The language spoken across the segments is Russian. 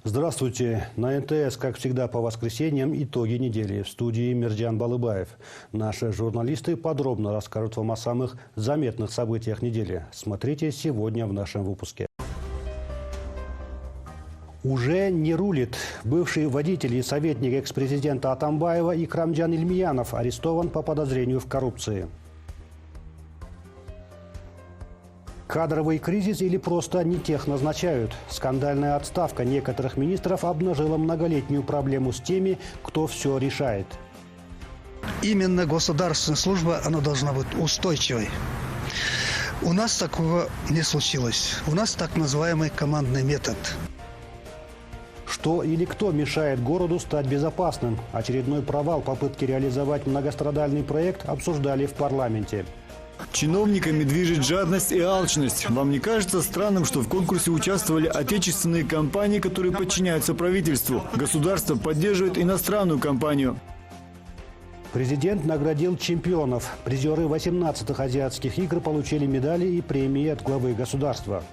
Здравствуйте. На НТС, как всегда, по воскресеньям итоги недели. В студии Мирджан Балыбаев. Наши журналисты подробно расскажут вам о самых заметных событиях недели. Смотрите сегодня в нашем выпуске. Уже не рулит. Бывший водитель и советник экс-президента Атамбаева Икрамджан Ильмиянов арестован по подозрению в коррупции. Кадровый кризис или просто не тех назначают? Скандальная отставка некоторых министров обнажила многолетнюю проблему с теми, кто все решает. Именно государственная служба, она должна быть устойчивой. У нас такого не случилось. У нас так называемый командный метод. Что или кто мешает городу стать безопасным? Очередной провал попытки реализовать многострадальный проект обсуждали в парламенте. Чиновниками движет жадность и алчность. Вам не кажется странным, что в конкурсе участвовали отечественные компании, которые подчиняются правительству? Государство поддерживает иностранную компанию. Президент наградил чемпионов. Призеры 18-х азиатских игр получили медали и премии от главы государства.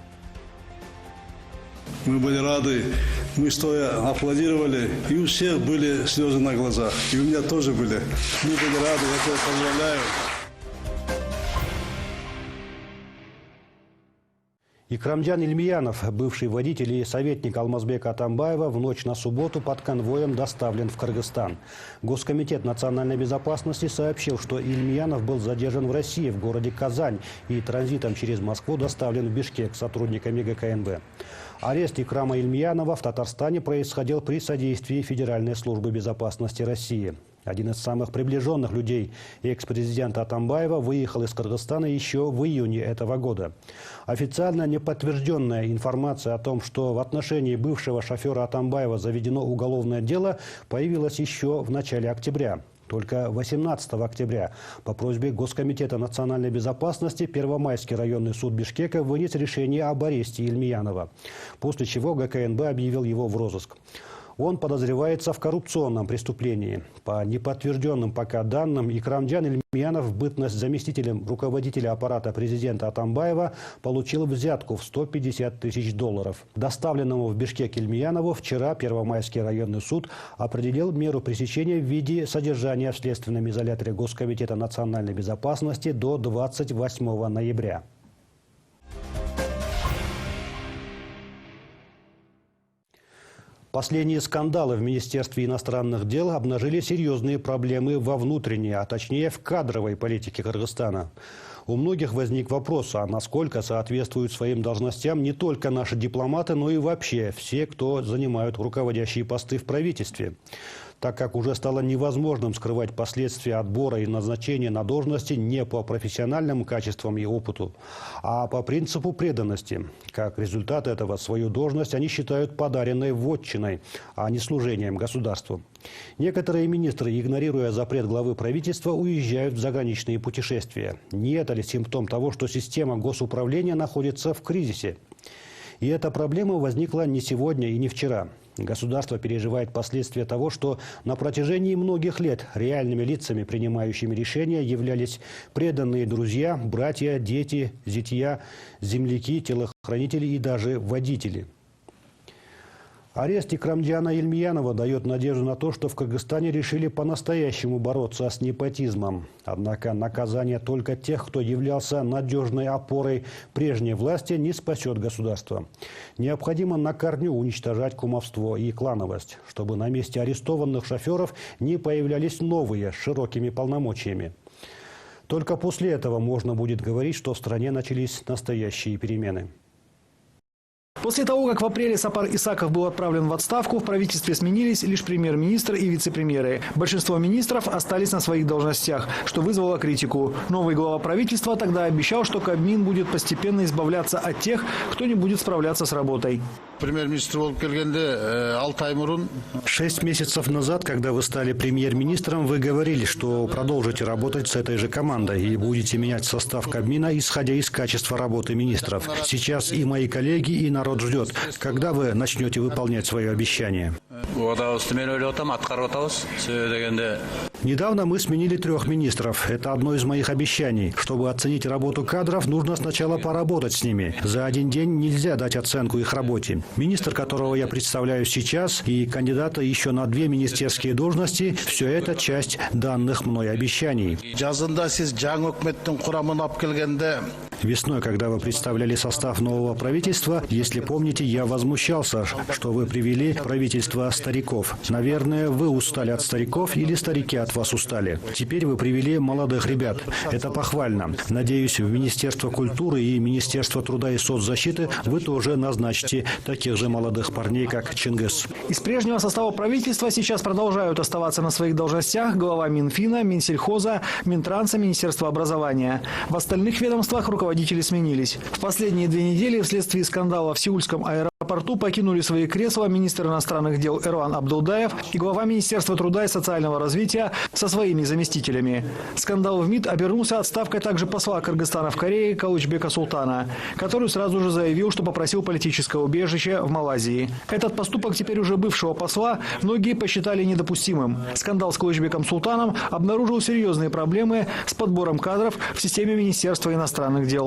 Мы были рады, мы стоя аплодировали, и у всех были слезы на глазах. И у меня тоже были. Мы были рады, я тебя поздравляю. Икрамджан Ильмиянов, бывший водитель и советник Алмазбека Атамбаева, в ночь на субботу под конвоем доставлен в Кыргызстан. Госкомитет национальной безопасности сообщил, что Ильмиянов был задержан в России, в городе Казань, и транзитом через Москву доставлен в Бишкек сотрудниками ГКНБ. Арест Икрама Ильмиянова в Татарстане происходил при содействии Федеральной службы безопасности России. Один из самых приближенных людей экс-президента Атамбаева выехал из Кыргызстана еще в июне этого года. Официально неподтвержденная информация о том, что в отношении бывшего шофера Атамбаева заведено уголовное дело, появилась еще в начале октября. Только 18 октября по просьбе Госкомитета национальной безопасности Первомайский районный суд Бишкека вынес решение об аресте Ильмиянова, после чего ГКНБ объявил его в розыск. Он подозревается в коррупционном преступлении. По неподтвержденным пока данным, Икрамджан Ильмиянов в бытность заместителем руководителя аппарата президента Атамбаева получил взятку в $150 тысяч. Доставленному в Бишкек Ильмиянову вчера Первомайский районный суд определил меру пресечения в виде содержания в следственном изоляторе Госкомитета национальной безопасности до 28 ноября. Последние скандалы в Министерстве иностранных дел обнажили серьезные проблемы во внутренней, а точнее в кадровой политике Кыргызстана. У многих возник вопрос, а насколько соответствуют своим должностям не только наши дипломаты, но и вообще все, кто занимают руководящие посты в правительстве. Так как уже стало невозможным скрывать последствия отбора и назначения на должности не по профессиональным качествам и опыту, а по принципу преданности. Как результат этого, свою должность они считают подаренной вотчиной, а не служением государству. Некоторые министры, игнорируя запрет главы правительства, уезжают в заграничные путешествия. Не это ли симптом того, что система госуправления находится в кризисе? И эта проблема возникла не сегодня и не вчера. Государство переживает последствия того, что на протяжении многих лет реальными лицами, принимающими решения, являлись преданные друзья, братья, дети, зятья, земляки, телохранители и даже водители. Арест Икрамджана Ильмиянова дает надежду на то, что в Кыргызстане решили по-настоящему бороться с непотизмом. Однако наказание только тех, кто являлся надежной опорой прежней власти, не спасет государство. Необходимо на корню уничтожать кумовство и клановость, чтобы на месте арестованных шоферов не появлялись новые с широкими полномочиями. Только после этого можно будет говорить, что в стране начались настоящие перемены. После того, как в апреле Сапар Исаков был отправлен в отставку, в правительстве сменились лишь премьер-министр и вице-премьеры. Большинство министров остались на своих должностях, что вызвало критику. Новый глава правительства тогда обещал, что Кабмин будет постепенно избавляться от тех, кто не будет справляться с работой. Премьер-министр 6 месяцев назад, когда вы стали премьер-министром, вы говорили, что продолжите работать с этой же командой и будете менять состав Кабмина, исходя из качества работы министров. Сейчас и мои коллеги, и народ ждет. Когда вы начнете выполнять свое обещание? Недавно мы сменили 3 министров. Это одно из моих обещаний. Чтобы оценить работу кадров, нужно сначала поработать с ними. За один день нельзя дать оценку их работе. Министр, которого я представляю сейчас, и кандидата еще на 2 министерские должности – все это часть данных мной обещаний. Весной, когда вы представляли состав нового правительства, если помните, я возмущался, что вы привели правительство стариков. Наверное, вы устали от стариков или старики от вас устали. Теперь вы привели молодых ребят. Это похвально. Надеюсь, в Министерство культуры и Министерство труда и соцзащиты вы тоже назначите таких же молодых парней, как Чингис. Из прежнего состава правительства сейчас продолжают оставаться на своих должностях глава Минфина, Минсельхоза, Минтранса, Министерства образования. В остальных ведомствах руководители сменились. В последние 2 недели вследствие скандала в Сеульском аэропорту покинули свои кресла министр иностранных дел Эруан Абдулдаев и глава Министерства труда и социального развития со своими заместителями. Скандал в МИД обернулся отставкой также посла Кыргызстана в Корее Калычбека Султана, который сразу же заявил, что попросил политическое убежище в Малайзии. Этот поступок теперь уже бывшего посла многие посчитали недопустимым. Скандал с Калычбеком Султаном обнаружил серьезные проблемы с подбором кадров в системе Министерства иностранных дел.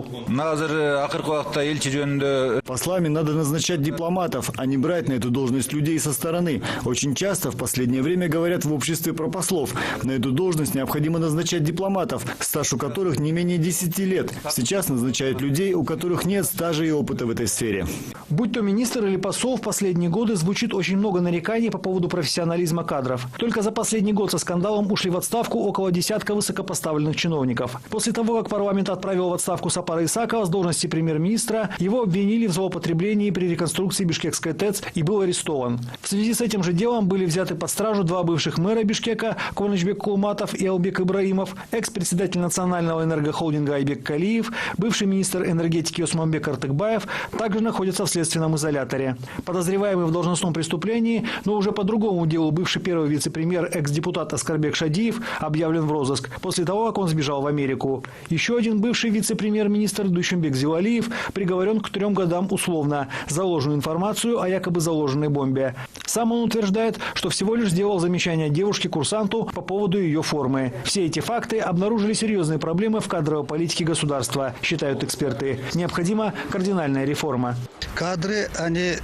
Послами надо назначать дипломатов, а не брать на эту должность людей со стороны. Очень часто в последнее время говорят в обществе про послов. На эту должность необходимо назначать дипломатов, стаж у которых не менее 10 лет. Сейчас назначают людей, у которых нет стажа и опыта в этой сфере. Будь то министр или посол, в последние годы звучит очень много нареканий по поводу профессионализма кадров. Только за последний год со скандалом ушли в отставку около десятка высокопоставленных чиновников. После того, как парламент отправил в отставку Сапара Исакова с должности премьер-министра, его обвинили в злоупотреблении при реконструкции Бишкекской ТЭЦ и был арестован. В связи с этим же делом были взяты под стражу 2 бывших мэра Бишкека Куанычбек Кулматов и Албек Ибраимов, экс-председатель национального энергохолдинга Айбек Калиев, бывший министр энергетики Османбек Артыкбаев также находятся в следственном изоляторе. Подозреваемый в должностном преступлении, но уже по другому делу бывший первый вице-премьер, экс-депутат Аскарбек Шадиев объявлен в розыск после того, как он сбежал в Америку. Еще один бывший вице-премьер-министр Душенбек Зилалиев приговорен к 3 годам условно за ложную информацию о якобы заложенной бомбе. Сам он утверждает, что всего лишь сделал замечание девушке-курсанту по поводу ее формы. Все эти факты обнаружили серьезные проблемы в кадровой политике государства, считают эксперты. Необходима кардинальная реформа. Кадры, они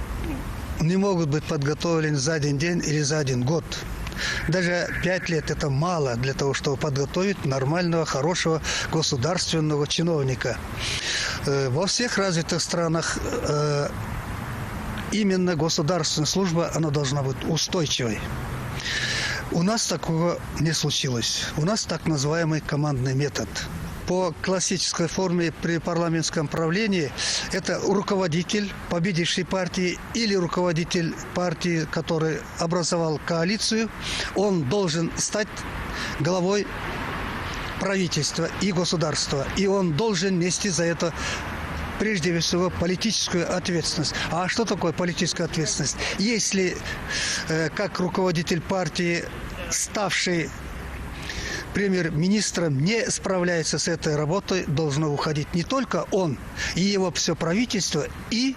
не могут быть подготовлены за один день или за 1 год. Даже 5 лет – это мало для того, чтобы подготовить нормального, хорошего государственного чиновника. Во всех развитых странах именно государственная служба, она должна быть устойчивой. У нас такого не случилось. У нас так называемый командный метод. По классической форме при парламентском правлении это руководитель победившей партии или руководитель партии, который образовал коалицию. Он должен стать главой правительства и государства. И он должен нести за это прежде всего политическую ответственность. А что такое политическая ответственность? Если как руководитель партии, ставший премьер-министром, не справляется с этой работой, должно уходить не только он, и его все правительство, и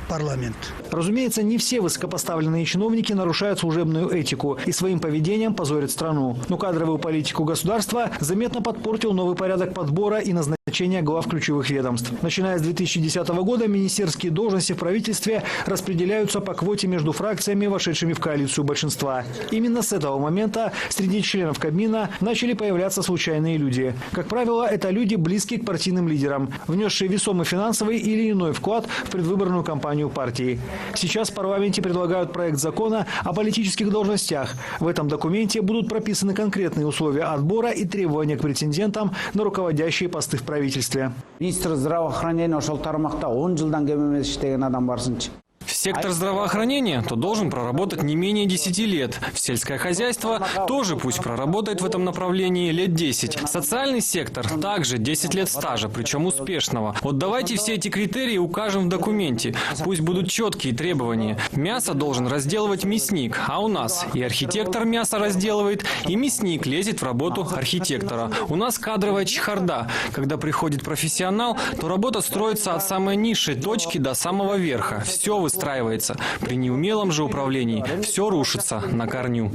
парламент. Разумеется, не все высокопоставленные чиновники нарушают служебную этику и своим поведением позорят страну. Но кадровую политику государства заметно подпортил новый порядок подбора и назначения глав ключевых ведомств. Начиная с 2010 года министерские должности в правительстве распределяются по квоте между фракциями, вошедшими в коалицию большинства. Именно с этого момента среди членов Кабмина начали появляться случайные люди. Как правило, это люди, близкие к партийным лидерам, внесшие весомый финансовый или иной вклад в предвыборную кампанию партии. Сейчас в парламенте предлагают проект закона о политических должностях. В этом документе будут прописаны конкретные условия отбора и требования к претендентам на руководящие посты в правительстве. Министр здравоохранения ошол тармакта 10 жылдан кем эмес иштеген адам барсынчы. Сектор здравоохранения то должен проработать не менее 10 лет. В сельское хозяйство тоже пусть проработает в этом направлении лет 10. Социальный сектор также 10 лет стажа, причем успешного. Вот давайте все эти критерии укажем в документе. Пусть будут четкие требования. Мясо должен разделывать мясник, а у нас и архитектор мясо разделывает, и мясник лезет в работу архитектора. У нас кадровая чехарда. Когда приходит профессионал, то работа строится от самой низшей точки до самого верха. Все выстраивается выстраивается. При неумелом же управлении все рушится на корню.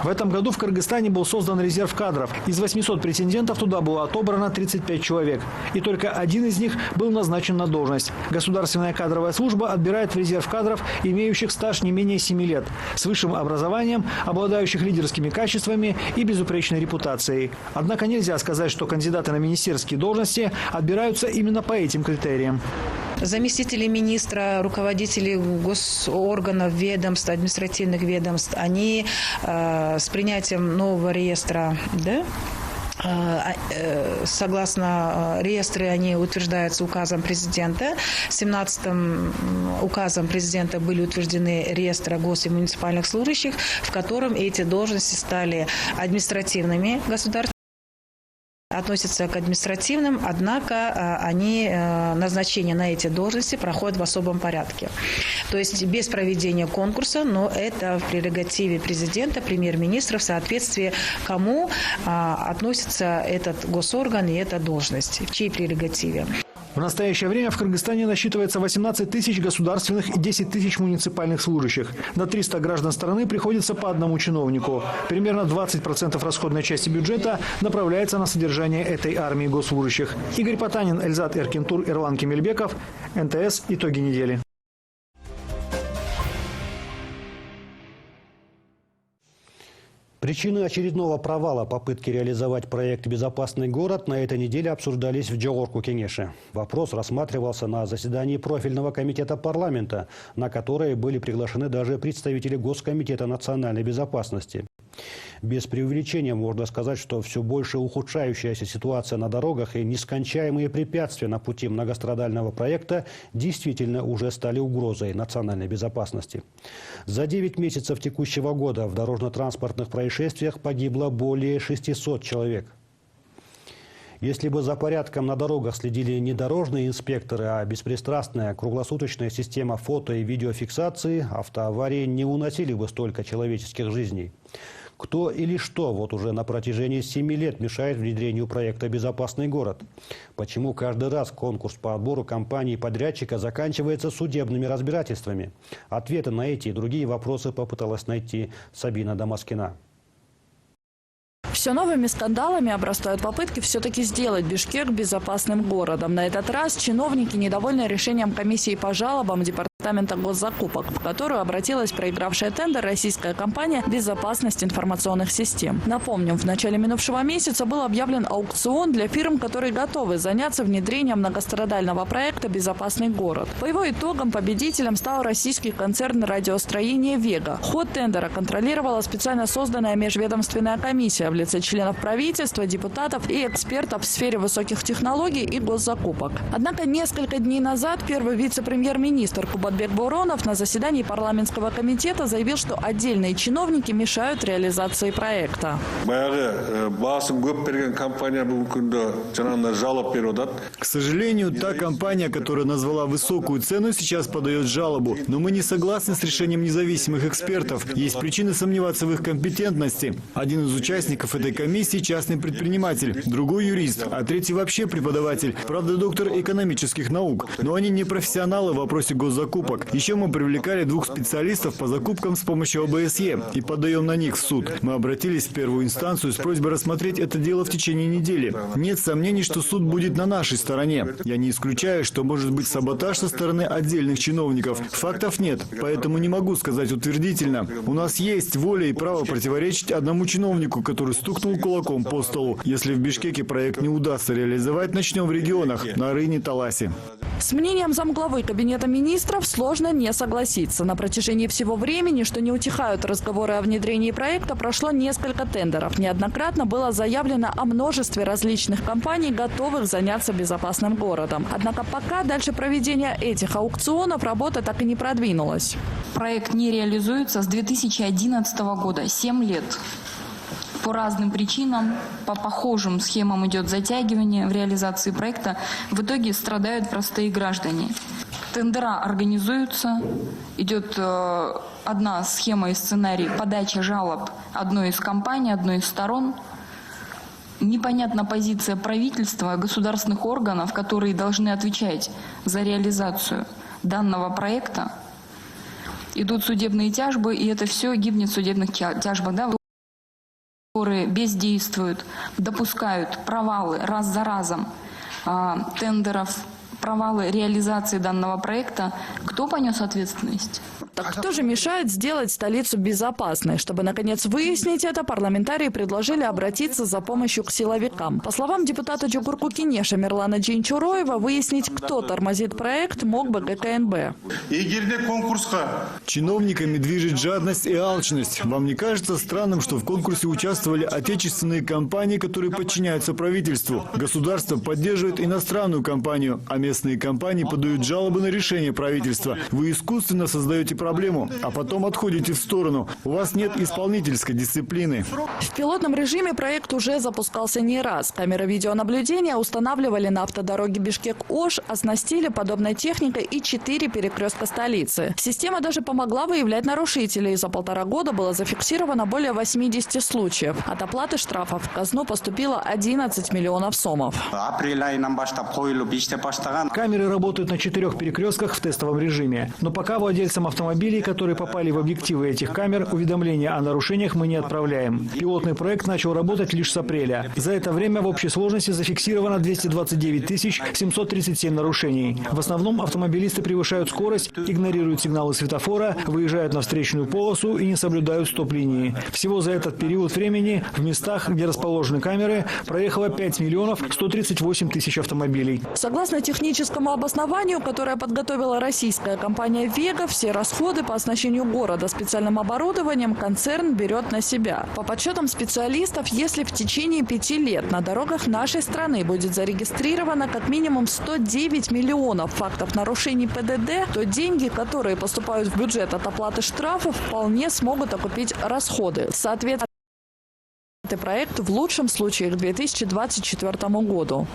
В этом году в Кыргызстане был создан резерв кадров. Из 800 претендентов туда было отобрано 35 человек. И только один из них был назначен на должность. Государственная кадровая служба отбирает в резерв кадров, имеющих стаж не менее 7 лет, с высшим образованием, обладающих лидерскими качествами и безупречной репутацией. Однако нельзя сказать, что кандидаты на министерские должности отбираются именно по этим критериям. Заместители министра, руководители госорганов, ведомств, административных ведомств, они с принятием нового реестра, согласно реестры, они утверждаются указом президента. 17-м указом президента были утверждены реестры гос- и муниципальных служащих, в котором эти должности стали административными государственными. Относятся к административным, однако назначение на эти должности проходит в особом порядке. То есть без проведения конкурса, но это в прерогативе президента, премьер-министра, в соответствии кому относится этот госорган и эта должность, в чьей прерогативе. В настоящее время в Кыргызстане насчитывается 18 тысяч государственных и 10 тысяч муниципальных служащих. На 300 граждан страны приходится по одному чиновнику. Примерно 20% расходной части бюджета направляется на содержание этой армии госслужащих. Игорь Потанин, Эльзат Эркинтур, Ирлан Кемельбеков, НТС. Итоги недели. Причины очередного провала попытки реализовать проект «Безопасный город» на этой неделе обсуждались в Жогорку-Кенеше. Вопрос рассматривался на заседании профильного комитета парламента, на которое были приглашены даже представители Госкомитета национальной безопасности. Без преувеличения можно сказать, что все больше ухудшающаяся ситуация на дорогах и нескончаемые препятствия на пути многострадального проекта действительно уже стали угрозой национальной безопасности. За 9 месяцев текущего года в дорожно-транспортных происшествиях погибло более 600 человек. Если бы за порядком на дорогах следили не дорожные инспекторы, а беспристрастная круглосуточная система фото- и видеофиксации, автоаварии не уносили бы столько человеческих жизней. Кто или что вот уже на протяжении 7 лет мешает внедрению проекта «Безопасный город»? Почему каждый раз конкурс по отбору компании-подрядчика заканчивается судебными разбирательствами? Ответы на эти и другие вопросы попыталась найти Сабина Дамаскина. Все новыми скандалами обрастают попытки все-таки сделать Бишкек безопасным городом. На этот раз чиновники недовольны решением комиссии по жалобам Департамента госзакупок, в которую обратилась проигравшая тендер российская компания «Безопасность информационных систем». Напомним, в начале минувшего месяца был объявлен аукцион для фирм, которые готовы заняться внедрением многострадального проекта «Безопасный город». По его итогам победителем стал российский концерн радиостроения «Вега». Ход тендера контролировала специально созданная межведомственная комиссия в лице членов правительства, депутатов и экспертов в сфере высоких технологий и госзакупок. Однако несколько дней назад первый вице-премьер-министр Кубатбек Боронов на заседании парламентского комитета заявил, что отдельные чиновники мешают реализации проекта. К сожалению, та компания, которая назвала высокую цену, сейчас подает жалобу. Но мы не согласны с решением независимых экспертов. Есть причины сомневаться в их компетентности. Один из участников этой комиссии – частный предприниматель, другой – юрист, а третий вообще преподаватель, правда, доктор экономических наук. Но они не профессионалы в вопросе госзакупок. Еще мы привлекали 2 специалистов по закупкам с помощью ОБСЕ и подаем на них в суд. Мы обратились в первую инстанцию с просьбой рассмотреть это дело в течение недели. Нет сомнений, что суд будет на нашей стороне. Я не исключаю, что может быть саботаж со стороны отдельных чиновников. Фактов нет, поэтому не могу сказать утвердительно. У нас есть воля и право противоречить одному чиновнику, который стукнул кулаком по столу. Если в Бишкеке проект не удастся реализовать, начнем в регионах, на Рыне, Таласе. С мнением замглавы Кабинета министров сложно не согласиться. На протяжении всего времени, что не утихают разговоры о внедрении проекта, прошло несколько тендеров. Неоднократно было заявлено о множестве различных компаний, готовых заняться безопасным городом. Однако пока дальше проведения этих аукционов работа так и не продвинулась. Проект не реализуется с 2011 года, 7 лет. По разным причинам, по похожим схемам идет затягивание в реализации проекта. В итоге страдают простые граждане. Тендера организуются, идет одна схема и сценарий подачи жалоб одной из компаний, одной из сторон. Непонятна позиция правительства, государственных органов, которые должны отвечать за реализацию данного проекта. идут судебные тяжбы, и это все гибнет в судебных тяжбах, да, которые бездействуют, допускают провалы раз за разом тендеров, провалы реализации данного проекта. Кто понес ответственность? Так кто же мешает сделать столицу безопасной? Чтобы наконец выяснить это, парламентарии предложили обратиться за помощью к силовикам. По словам депутата Джугурку-Кенеша Мирлана Джинчуроева, выяснить, кто тормозит проект, мог бы ГКНБ. Чиновниками движет жадность и алчность. Вам не кажется странным, что в конкурсе участвовали отечественные компании, которые подчиняются правительству? Государство поддерживает иностранную компанию, а местные компании подают жалобы на решение правительства. Вы искусственно создаете проблему, а потом отходите в сторону. У вас нет исполнительской дисциплины. В пилотном режиме проект уже запускался не раз. Камеры видеонаблюдения устанавливали на автодороге Бишкек-Ош, оснастили подобной техникой и 4 перекрестка столицы. Система даже помогла выявлять нарушителей. За 1,5 года было зафиксировано более 80 случаев. От оплаты штрафов в казну поступило 11 миллионов сомов. Камеры работают на 4 перекрестках в тестовом режиме. Но пока владельцам автомобилей, которые попали в объективы этих камер, уведомления о нарушениях мы не отправляем. Пилотный проект начал работать лишь с апреля. За это время в общей сложности зафиксировано 229 737 нарушений. В основном автомобилисты превышают скорость, игнорируют сигналы светофора, выезжают на встречную полосу и не соблюдают стоп-линии. Всего за этот период времени в местах, где расположены камеры, проехало 5 138 000 автомобилей. Согласно техническому обоснованию, которое подготовила российская компания «Вега», все расходы по оснащению города специальным оборудованием концерн берет на себя. По подсчетам специалистов, если в течение 5 лет на дорогах нашей страны будет зарегистрировано как минимум 109 миллионов фактов нарушений ПДД, то деньги, которые поступают в бюджет от оплаты штрафов, вполне смогут окупить расходы. Соответственно, проект в лучшем случае к 2024 году.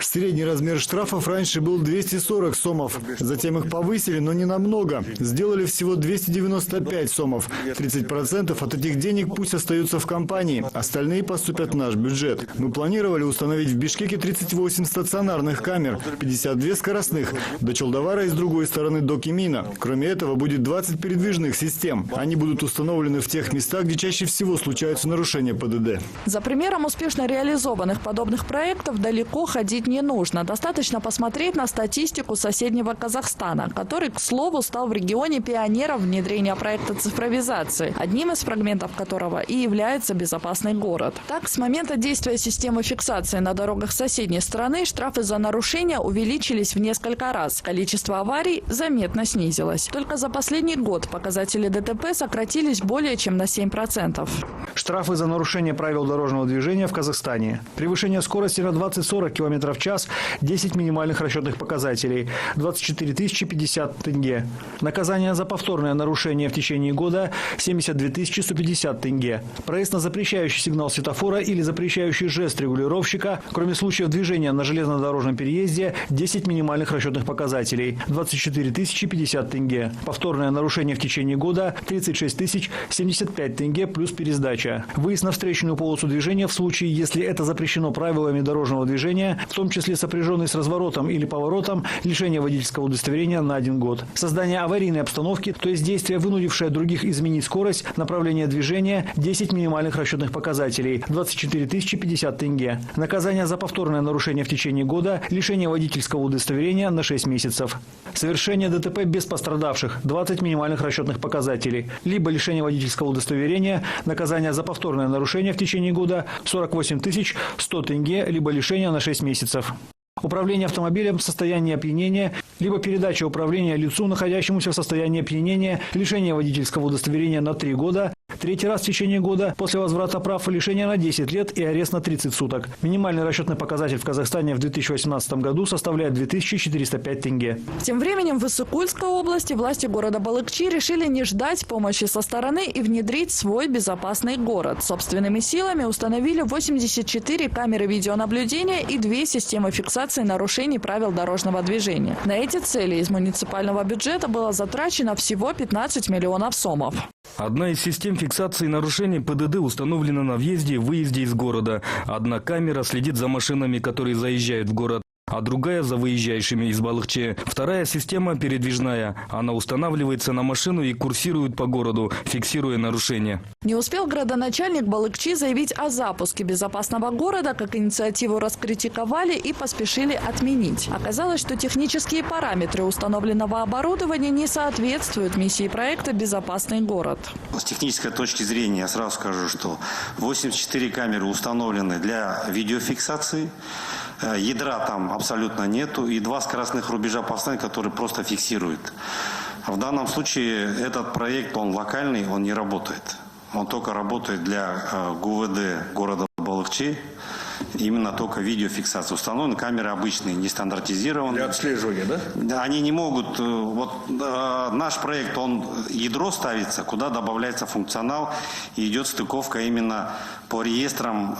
Средний размер штрафов раньше был 240 сомов. Затем их повысили, но не намного. Сделали всего 295 сомов. 30% от этих денег пусть остаются в компании. Остальные поступят в наш бюджет. Мы планировали установить в Бишкеке 38 стационарных камер, 52 скоростных, до Чолдовара и с другой стороны до Кемина. Кроме этого, будет 20 передвижных систем. Они будут установлены в тех местах, где чаще всего случаются нарушения ПДД. За примером успешно реализованных подобных проектов далеко ходить не нужно. Достаточно посмотреть на статистику соседнего Казахстана, который, к слову, стал в регионе пионером внедрения проекта цифровизации, одним из фрагментов которого и является безопасный город. Так, с момента действия системы фиксации на дорогах соседней страны штрафы за нарушения увеличились в несколько раз. Количество аварий заметно снизилось. Только за последний год показатели ДТП сократились более чем на 7%. Штрафы за нарушение правил дорожного движения в Казахстане. Превышение скорости на 20-40 км в час, 10 минимальных расчетных показателей, 24 050 тенге. Наказание за повторное нарушение в течение года, 72 150 тенге. Проезд на запрещающий сигнал светофора или запрещающий жест регулировщика, кроме случаев движения на железнодорожном переезде, 10 минимальных расчетных показателей, 24 050 тенге. Повторное нарушение в течение года, 36 075 тенге плюс пересдача. Выезд на встречную полосу движения в случае, если это запрещено правилами дорожного движения, в том числе сопряженный с разворотом или поворотом, лишение водительского удостоверения на 1 год. Создание аварийной обстановки, то есть действие, вынудившее других изменить скорость, направление движения, 10 минимальных расчетных показателей, 24 050 тенге. Наказание за повторное нарушение в течение года, лишение водительского удостоверения на 6 месяцев. Совершение ДТП без пострадавших, 20 минимальных расчетных показателей. Либо лишение водительского удостоверения, наказание за повторное нарушение в течение года, 48 100 тенге, либо лишение на 6 месяцев. Управление автомобилем в состоянии опьянения, либо передача управления лицу, находящемуся в состоянии опьянения, лишение водительского удостоверения на 3 года, 3-й раз в течение года после возврата прав лишение на 10 лет и арест на 30 суток. Минимальный расчетный показатель в Казахстане в 2018 году составляет 2405 тенге. Тем временем в Иссык-Кульской области власти города Балыкчи решили не ждать помощи со стороны и внедрить свой безопасный город. Собственными силами установили 84 камеры видеонаблюдения и 2 системы фиксации нарушений правил дорожного движения. На эти цели из муниципального бюджета было затрачено всего 15 миллионов сомов. Одна из систем фиксации нарушений ПДД установлена на въезде и выезде из города. Одна камера следит за машинами, которые заезжают в город. а другая за выезжающими из Балыкчы. Вторая система передвижная. Она устанавливается на машину и курсирует по городу, фиксируя нарушения. Не успел градоначальник Балыкчи заявить о запуске безопасного города, как инициативу раскритиковали и поспешили отменить. Оказалось, что технические параметры установленного оборудования не соответствуют миссии проекта «Безопасный город». С технической точки зрения я сразу скажу, что 84 камеры установлены для видеофиксации. Ядра там абсолютно нету. И 2 скоростных рубежа поставлены, которые просто фиксируют. В данном случае этот проект, он локальный, он не работает. Он только работает для ГУВД города Балыкчи. Именно только видеофиксация. Установлены камеры обычные, не стандартизированные. Для отслеживания, да? Они не могут. Вот наш проект, он ядро ставится, куда добавляется функционал и идет стыковка именно по реестрам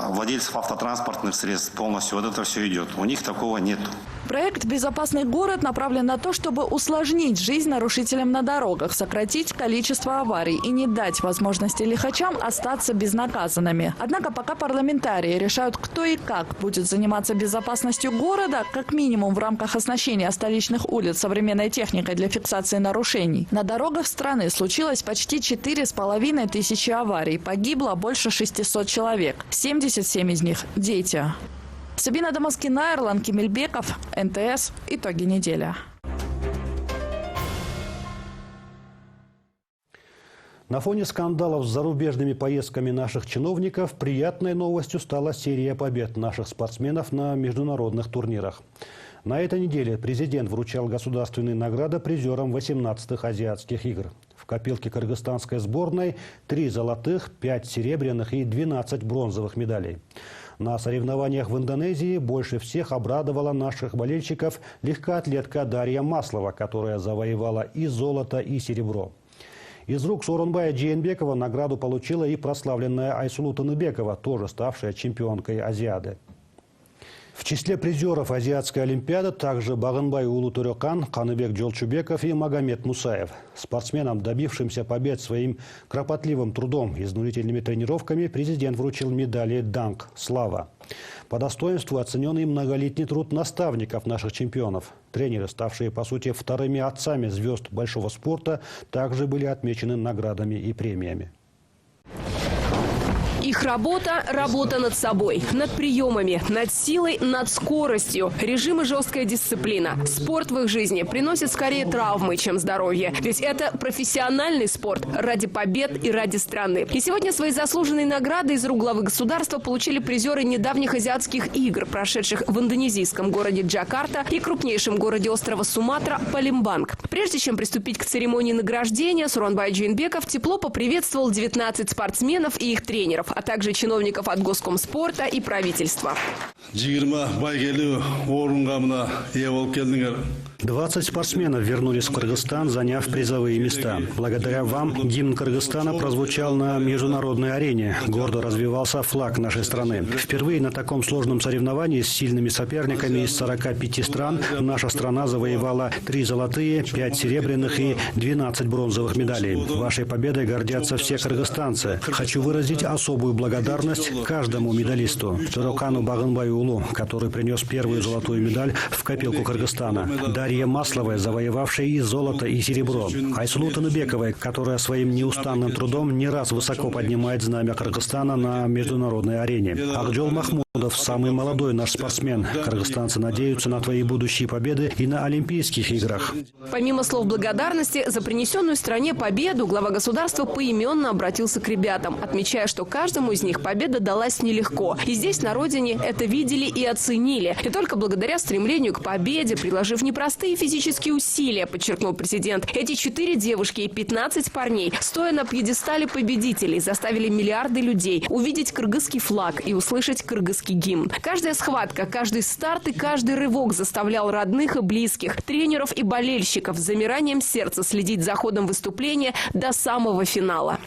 владельцев автотранспортных средств полностью. Вот это все идет. У них такого нет. Проект «Безопасный город» направлен на то, чтобы усложнить жизнь нарушителям на дорогах, сократить количество аварий и не дать возможности лихачам остаться безнаказанными. Однако пока парламентарии решают, кто и как будет заниматься безопасностью города, как минимум в рамках оснащения столичных улиц современной техникой для фиксации нарушений, на дорогах страны случилось почти 4,5 тысячи аварий. Погибло больше 600 человек. 77 из них – дети. Сабина Дамаскина, Эрлан Кемельбеков, НТС. Итоги недели. На фоне скандалов с зарубежными поездками наших чиновников приятной новостью стала серия побед наших спортсменов на международных турнирах. На этой неделе президент вручал государственные награды призерам 18-х азиатских игр. В копилке кыргызстанской сборной 3 золотых, 5 серебряных и 12 бронзовых медалей. На соревнованиях в Индонезии больше всех обрадовала наших болельщиков легкоатлетка Дарья Маслова, которая завоевала и золото, и серебро. Из рук Сооронбая Джейнбекова награду получила и прославленная Айсулу Таныбекова, тоже ставшая чемпионкой Азиады. В числе призеров Азиатской олимпиады также Багынбай Улутурёкан, Каныбек Джолчубеков и Магомед Мусаев. Спортсменам, добившимся побед своим кропотливым трудом и изнурительными тренировками, президент вручил медали «Данг» «Слава». По достоинству оценен и многолетний труд наставников наших чемпионов. Тренеры, ставшие, по сути, вторыми отцами звезд большого спорта, также были отмечены наградами и премиями. Их работа – работа над собой, над приемами, над силой, над скоростью. Режим и жесткая дисциплина. Спорт в их жизни приносит скорее травмы, чем здоровье. Ведь это профессиональный спорт ради побед и ради страны. И сегодня свои заслуженные награды из рук главы государства получили призеры недавних азиатских игр, прошедших в индонезийском городе Джакарта и крупнейшем городе острова Суматра – Палембанг. Прежде чем приступить к церемонии награждения, Сооронбай Джейнбеков тепло поприветствовал 19 спортсменов и их тренеров, а также чиновников от Госкомспорта и правительства. 20 спортсменов вернулись в Кыргызстан, заняв призовые места. Благодаря вам гимн Кыргызстана прозвучал на международной арене. Гордо развивался флаг нашей страны. Впервые на таком сложном соревновании с сильными соперниками из 45 стран наша страна завоевала 3 золотые, 5 серебряных и 12 бронзовых медалей. Вашей победой гордятся все кыргызстанцы. Хочу выразить особую благодарность каждому медалисту. Турокану Багынбаю Улу, который принес первую золотую медаль в копилку Кыргызстана. Дарье Масловой, завоевавшей и золото, и серебро. Айсулу Таныбековой, которая своим неустанным трудом не раз высоко поднимает знамя Кыргызстана на международной арене. Акжол Махмудов, самый молодой наш спортсмен. Кыргызстанцы надеются на твои будущие победы и на Олимпийских играх. Помимо слов благодарности за принесенную стране победу, глава государства поименно обратился к ребятам, отмечая, что каждому из них победа далась нелегко. И здесь, на родине, это видели и оценили. И только благодаря стремлению к победе, приложив непростые физические усилия, подчеркнул президент, эти 4 девушки и 15 парней, стоя на пьедестале победителей, заставили миллиарды людей увидеть кыргызский флаг и услышать кыргызский гимн. Каждая схватка, каждый старт и каждый рывок заставлял родных и близких, тренеров и болельщиков с замиранием сердца следить за ходом выступления до самого финала.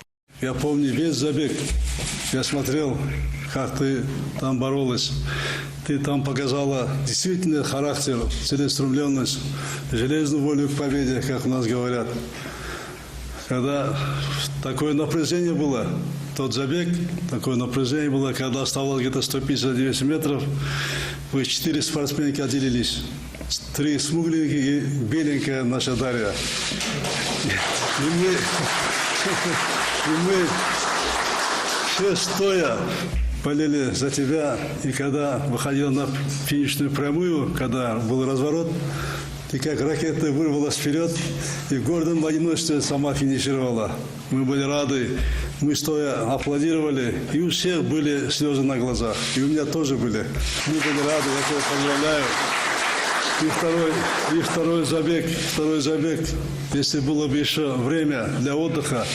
Я помню весь забег. Я смотрел, как ты там боролась. Ты там показала действительно характер, целеустремленность, железную волю к победе, как у нас говорят. когда такое напряжение было, тот забег, такое напряжение было, когда оставалось где-то 150-200 метров, вы 4 спортсменки отделились. 3 смугленькие и беленькая наша Дарья. И мы все стоя болели за тебя. И когда выходил на финишную прямую, когда был разворот, ты как ракета вырвалась вперед и в гордом одиночестве сама финишировала. Мы были рады, мы стоя аплодировали, и у всех были слезы на глазах. И у меня тоже были. Мы были рады, я тебя поздравляю. И второй забег, если было бы еще время для отдыха,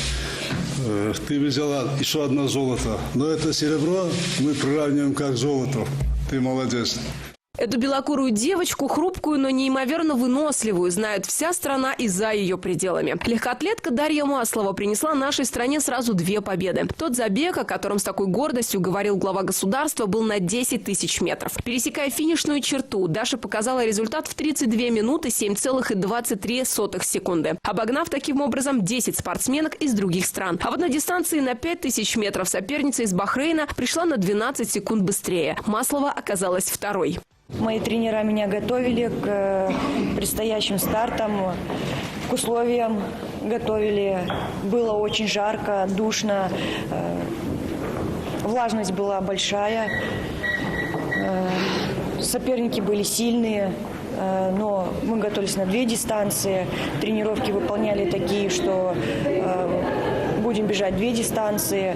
ты бы взяла еще одно золото. Но это серебро мы приравниваем как золото. Ты молодец. Эту белокурую девочку, хрупкую, но неимоверно выносливую, знает вся страна и за ее пределами. Легкоатлетка Дарья Маслова принесла нашей стране сразу 2 победы. Тот забег, о котором с такой гордостью говорил глава государства, был на 10 тысяч метров. Пересекая финишную черту, Даша показала результат в 32 минуты 7,23 секунды, обогнав таким образом 10 спортсменок из других стран. А вот на дистанции на 5000 метров соперница из Бахрейна пришла на 12 секунд быстрее. Маслова оказалась второй. Мои тренера меня готовили к предстоящим стартам, к условиям готовили. Было очень жарко, душно, влажность была большая, соперники были сильные, но мы готовились на 2 дистанции. Тренировки выполняли такие, что будем бежать 2 дистанции,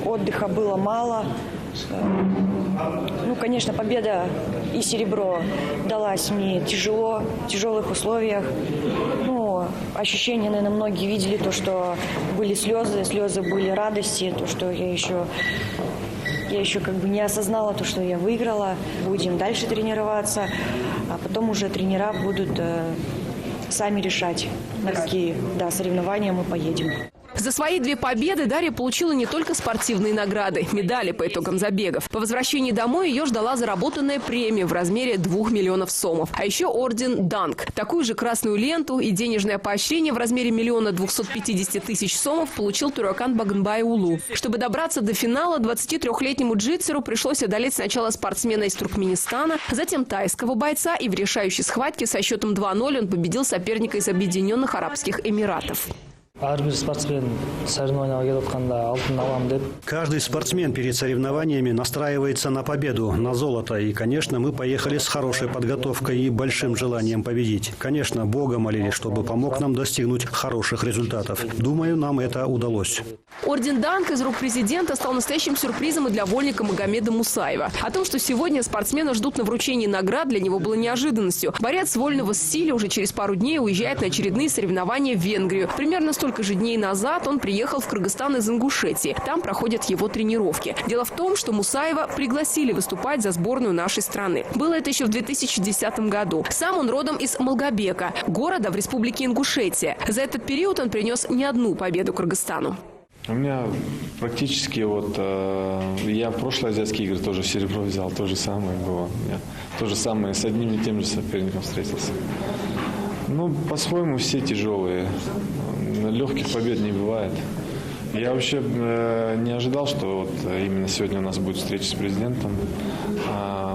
отдыха было мало. Ну, конечно, победа и серебро далась мне тяжело, в тяжелых условиях. Ну, ощущения, наверное, многие видели то, что были слезы были радости, то, что я еще как бы не осознала то, что я выиграла. Будем дальше тренироваться, а потом уже тренера будут сами решать, на какие соревнования мы поедем. За свои 2 победы Дарья получила не только спортивные награды, медали по итогам забегов. По возвращении домой ее ждала заработанная премия в размере 2 миллионов сомов. А еще орден «Данк». Такую же красную ленту и денежное поощрение в размере 1 250 000 сомов получил Туракан Баганбай-Улу. Чтобы добраться до финала, 23-летнему джитсеру пришлось одолеть сначала спортсмена из Туркменистана, затем тайского бойца, и в решающей схватке со счетом 2-0 он победил соперника из Объединенных Арабских Эмиратов. Каждый спортсмен перед соревнованиями настраивается на победу, на золото. И, конечно, мы поехали с хорошей подготовкой и большим желанием победить. Конечно, Бога молили, чтобы помог нам достигнуть хороших результатов. Думаю, нам это удалось. Орден «Данк» из рук президента стал настоящим сюрпризом и для вольника Магомеда Мусаева. О том, что сегодня спортсмена ждут на вручении наград, для него было неожиданностью. Борец вольного стиля уже через пару дней уезжает на очередные соревнования в Венгрию. Примерно столько же дней назад он приехал в Кыргызстан из Ингушетии. Там проходят его тренировки. Дело в том, что Мусаева пригласили выступать за сборную нашей страны. Было это еще в 2010 году. Сам он родом из Малгобека, города в республике Ингушетия. За этот период он принес не одну победу Кыргызстану. У меня практически я в прошлые азиатские игры тоже серебро взял, то же самое было. Я то же самое с одним и тем же соперником встретился. Ну, по-своему все тяжелые. Легких побед не бывает. Я вообще не ожидал, что именно сегодня у нас будет встреча с президентом.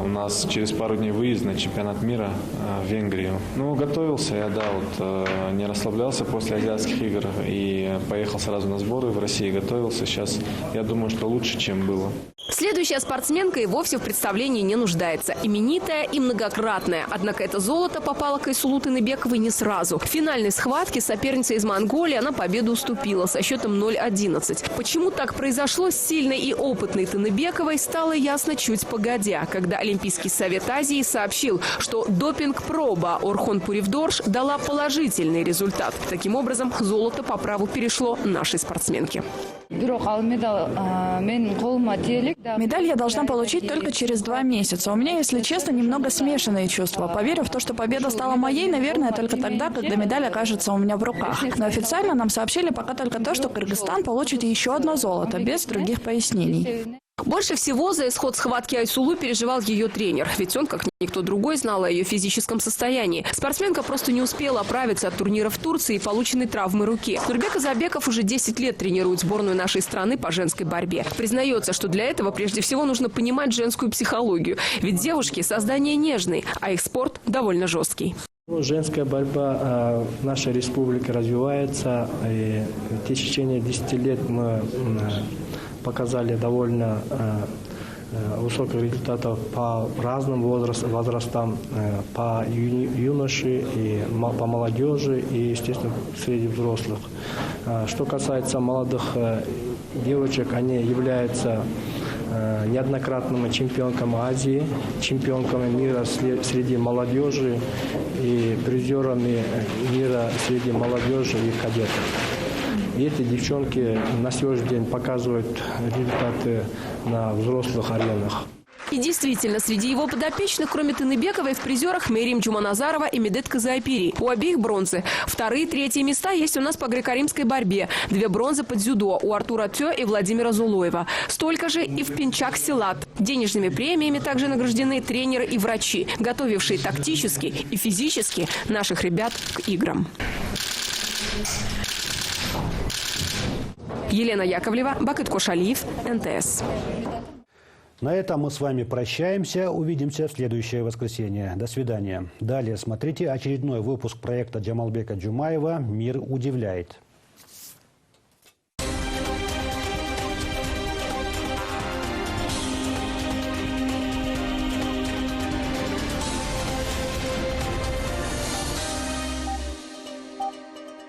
У нас через пару дней выезд на чемпионат мира в Венгрию. Ну, готовился я, не расслаблялся после азиатских игр и поехал сразу на сборы в России, готовился. Сейчас я думаю, что лучше, чем было. Следующая спортсменка и вовсе в представлении не нуждается. Именитая и многократная. Однако это золото попало к Айсулу Тыныбековой не сразу. В финальной схватке соперница из Монголии она победу уступила со счетом 0-11. Почему так произошло с сильной и опытной Тыныбековой, стало ясно чуть погодя, когда Олимпийский совет Азии сообщил, что допинг-проба Орхон Пуривдорж дала положительный результат. Таким образом, золото по праву перешло нашей спортсменке. Медаль я должна получить только через 2 месяца. У меня, если честно, немного смешанные чувства. Поверю в то, что победа стала моей, наверное, только тогда, когда медаль окажется у меня в руках. Но официально нам сообщили пока только то, что Кыргызстан получит еще одно золото, без других пояснений. Больше всего за исход схватки Айсулу переживал ее тренер. Ведь он, как никто другой, знал о ее физическом состоянии. Спортсменка просто не успела оправиться от турнира в Турции и полученной травмы руки. Нурбек Азарбеков уже 10 лет тренирует сборную нашей страны по женской борьбе. Признается, что для этого прежде всего нужно понимать женскую психологию. Ведь девушки – создание нежные, а их спорт довольно жесткий. Женская борьба в нашей республике развивается. И в течение 10 лет мы показали довольно высоких результатов по разным возрастам, по юноше, и по молодежи и, естественно, среди взрослых. Что касается молодых девочек, они являются неоднократными чемпионками Азии, чемпионками мира среди молодежи и призерами мира среди молодежи и кадетов. И эти девчонки на сегодняшний день показывают результаты на взрослых аренах. И действительно, среди его подопечных, кроме Тыныбековой, в призерах Мерим Джуманазарова и Медет Казаапири. У обеих бронзы. Вторые, третьи места есть у нас по греко-римской борьбе. 2 бронзы по дзюдо у Артура Тё и Владимира Зулоева. Столько же и в пинчак-силат. Денежными премиями также награждены тренеры и врачи, готовившие тактически и физически наших ребят к играм. Елена Яковлева, Бакыт Кошалиев, НТС. На этом мы с вами прощаемся. Увидимся в следующее воскресенье. До свидания. Далее смотрите очередной выпуск проекта Джамалбека Джумаева «Мир удивляет».